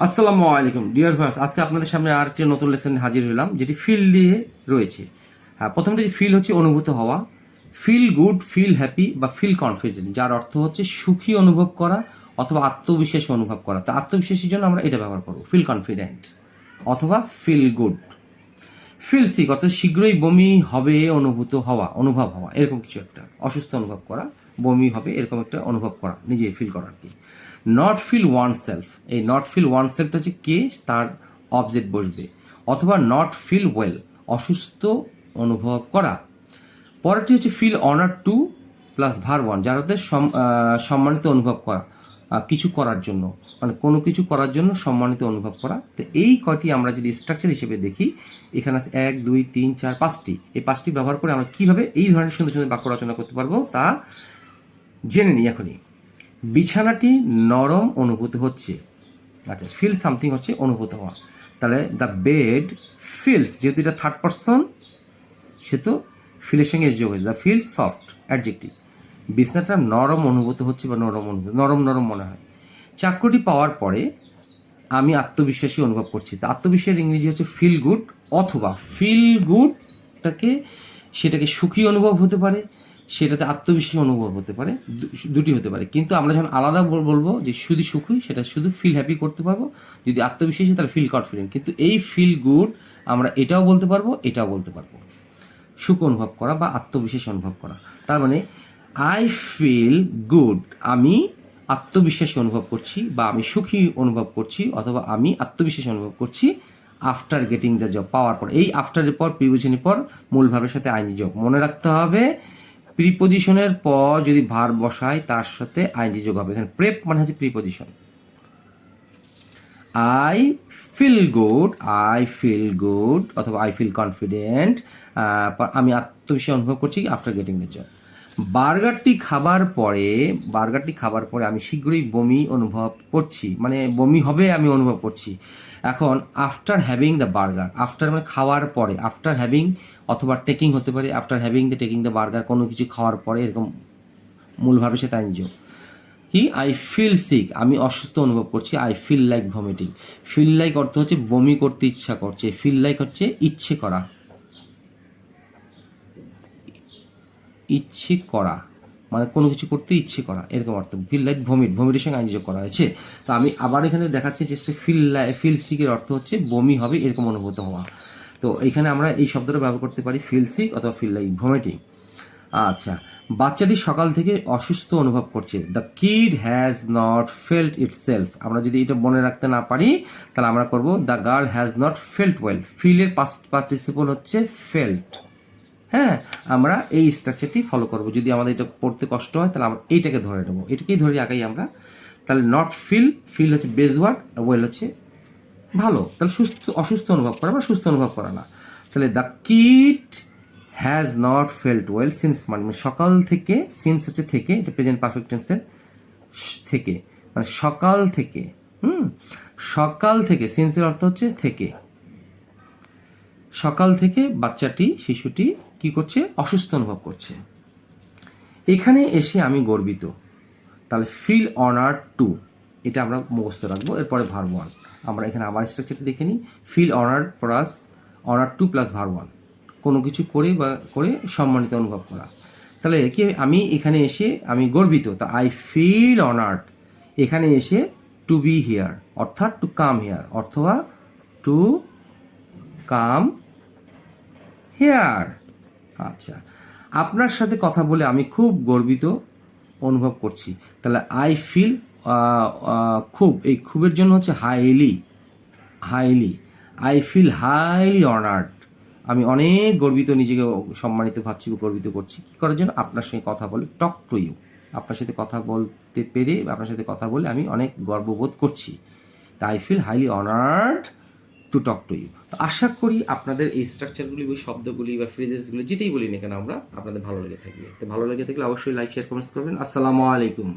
আসসালামু আলাইকুম dear viewers, আজকে আপনাদের সামনে আর একটি নতুন লেসন হাজির হলাম, যেটি ফিল দিয়ে রয়েছে। হ্যাঁ, প্রথমটি ফিল হচ্ছে অনুভূত হওয়া, ফিল গুড, ফিল হ্যাপি বা ফিল কনফিডেন্ট, যার অর্থ হচ্ছে সুখী অনুভব করা অথবা আত্মবিশ্বাসী অনুভব করা। তা আত্মবিশ্বাসীর জন্য আমরা এটা ব্যবহার করবো, ফিল কনফিডেন্ট অথবা ফিল গুড। ফিল সিক অর্থাৎ শীঘ্রই বমি হবে, অনুভব হওয়া এরকম কিছু একটা, অসুস্থ অনুভব করা, বমি হবে এরকম একটা অনুভব করা, নিজে ফিল করা আর কি। নট ফিল ওয়ান সেলফ, এই নট ফিল ওয়ান সেলফটা হচ্ছে কে, তার অবজেক্ট বসবে। অথবা নট ফিল ওয়েল, অসুস্থ অনুভব করা। পরেরটি হচ্ছে feel honour to plus verb one, যার অর্থে সম্মানিত অনুভব করা, কিছু করার জন্য, মানে কোনো কিছু করার জন্য সম্মানিত অনুভব করা। তো এই কয়টি আমরা যদি স্ট্রাকচার হিসেবে দেখি, এখানে আছে 1 2 3 4 5টি। এই 5টি ব্যবহার করে আমরা কীভাবে এই ধরনের সুন্দর সুন্দর বাক্য রচনা করতে পারবো তা জেনে নিই এখনই। বিছানাটি নরম অনুভূত হচ্ছে। আচ্ছা, ফিল সামথিং হচ্ছে অনুভূত হওয়া, তাহলে দ্য বেড ফিলস, যেহেতু এটা থার্ড পারসন সে তো ফিলের সঙ্গে এস যোগ হয়েছে, দ্য ফিল সফট অ্যাডজেক্টিভ। বিছনাটা নরম অনুভূত হচ্ছে বা নরম নরম মনে হয়। চাকরিটি পাওয়ার পরে আমি আত্মবিশ্বাসী অনুভব করছি। তা আত্মবিশ্বাসের ইংরেজি হচ্ছে ফিল গুড, অথবা ফিল গুডটাকে সেটাকে সুখী অনুভব হতে পারে, সেটাতে আত্মবিশ্বাসী অনুভব হতে পারে, দুটি হতে পারে। কিন্তু আমরা যখন আলাদা বলবো যে শুধু সুখী, সেটা শুধু ফিল হ্যাপি করতে পারবো। যদি আত্মবিশ্বাসী তাহলে ফিল কনফিডেন্ট। কিন্তু এই ফিল গুড আমরা এটাও বলতে পারবো, এটাও বলতে পারবো, সুখ অনুভব করা বা আত্মবিশ্বাস অনুভব করা। তার মানে আই ফিল গুড, আমি আত্মবিশ্বাসী অনুভব করছি বা আমি সুখী অনুভব করছি অথবা আমি আত্মবিশ্বাসী অনুভব করছি আফটার গেটিং দ্য জব, পাওয়ার পর। এই আফটারের পর প্রিপোজিশনের পর মূল ভাবের সাথে আইনি যোগ। মনে রাখতে হবে, প্রিপোজিশনের পর যদি ভার বসায় তার সাথে আইনি যোগ হবে। এখানে প্রেপ মানে হচ্ছে প্রিপোজিশন। আই ফিল গুড অথবা আই ফিল কনফিডেন্ট, আমি আত্মবিশ্বাস অনুভব করছি আফটার গেটিং দ্য জব। বার্গারটি খাবার পরে আমি শীঘ্রই বমি অনুভব করছি, মানে বমি হবে আমি অনুভব করছি। এখন after having the burger, after মানে খাওয়ার পরে, আফটার হ্যাভিং অথবা টেকিং হতে পারে, after having the taking the burger, কোনো কিছু খাওয়ার পরে, এরকম মূলভাবে সে তাই নিজ কি। আই ফিল সিক, আমি অসুস্থ অনুভব করছি। I feel like vomiting, feel like অর্থ হচ্ছে বমি করতে ইচ্ছা করছে, ফিল লাইক হচ্ছে ইচ্ছে করা, মানে কোনো কিছু করতে ইচ্ছে করা, এরকম অর্থ। ফিল লাইক ভমিটের সঙ্গে আইনযোগ করা হয়েছে। তো আমি আবার এখানে দেখাচ্ছি যে ফিল সিকের অর্থ হচ্ছে বমি হবে এরকম অনুভূত হওয়া। তো এখানে আমরা এই শব্দটা ব্যবহার করতে পারি, ফিল সিক অথবা ফিল লাইক ভমিটিং। আচ্ছা, বাচ্চাটি সকাল থেকে অসুস্থ অনুভব করছে। The kid has not felt itself, আমরা যদি এটা মনে রাখতে না পারি তাহলে আমরা করব the girl has not felt well. ফিলের পাস্ট পার্টিসিপল হচ্ছে ফেল্ট। হ্যাঁ, আমরা এই স্ট্রাকচারটি ফলো করব। যদি আমাদের এটা পড়তে কষ্ট হয় তাহলে আমরা এইটাকে ধরে নেবো, এটাকেই ধরে আগাই আমরা। তাহলে নট ফিল হচ্ছে বেজ ওয়ার্ড, ওয়েল হচ্ছে ভালো, তাহলে অসুস্থ অনুভব করা বা সুস্থ অনুভব করা না। তাহলে the kid has not felt well since, মানে সকাল থেকে, সিন্স হচ্ছে থেকে, এটা প্রেজেন্ট পারফেক্ট টেন্সের থেকে, মানে সকাল থেকে। সকাল থেকে, সিন্সের অর্থ হচ্ছে থেকে। সকাল থেকে শিশুটি কি করছে, অসুস্থ অনুভব করছে। এখানে এসে আমি গর্বিত, তাহলে ফিল অনার্ড টু, এটা আমরা মুখস্থ রাখবো। এরপরে ভার্ব ওয়ান, আমরা এখানে আবার স্ট্রাকচারটি দেখে নিই। Feel honoured to plus verb one, কোনো কিছু করে সম্মানিত অনুভব করা। তাহলে কি, আমি এখানে এসে আমি গর্বিত, তা আই ফিল অনার্ড, এখানে এসে টু বি হিয়ার অর্থাৎ টু কাম হিয়ার, অথবা টু কাম হেয়ার। আচ্ছা, আপনার সাথে কথা বলে আমি খুব গর্বিত অনুভব করছি। তাহলে আই ফিল খুব, এই খুবের জন্য হচ্ছে highly. I feel highly honoured, আমি অনেক গর্বিত, নিজেকে সম্মানিত ভাবছি, গর্বিত করছি। কী করার জন্য, আপনার সঙ্গে কথা বলে, টক টু ইউ, আপনার সাথে কথা বলতে পেরে, আপনার সাথে কথা বলে আমি অনেক গর্ববোধ করছি। তাই I feel highly honoured to talk to you. তো আশা করি আপনাদের এই স্ট্রাকচারগুলি, ওই শব্দগুলি বা ফ্রেজেসগুলি যেটাই বলি না কেন আমরা, আপনাদের ভালো লেগে থাকবে। তো ভালো লেগে থাকলে অবশ্যই লাইক, শেয়ার, কমেন্টস করবেন। আসসালামু আলাইকুম।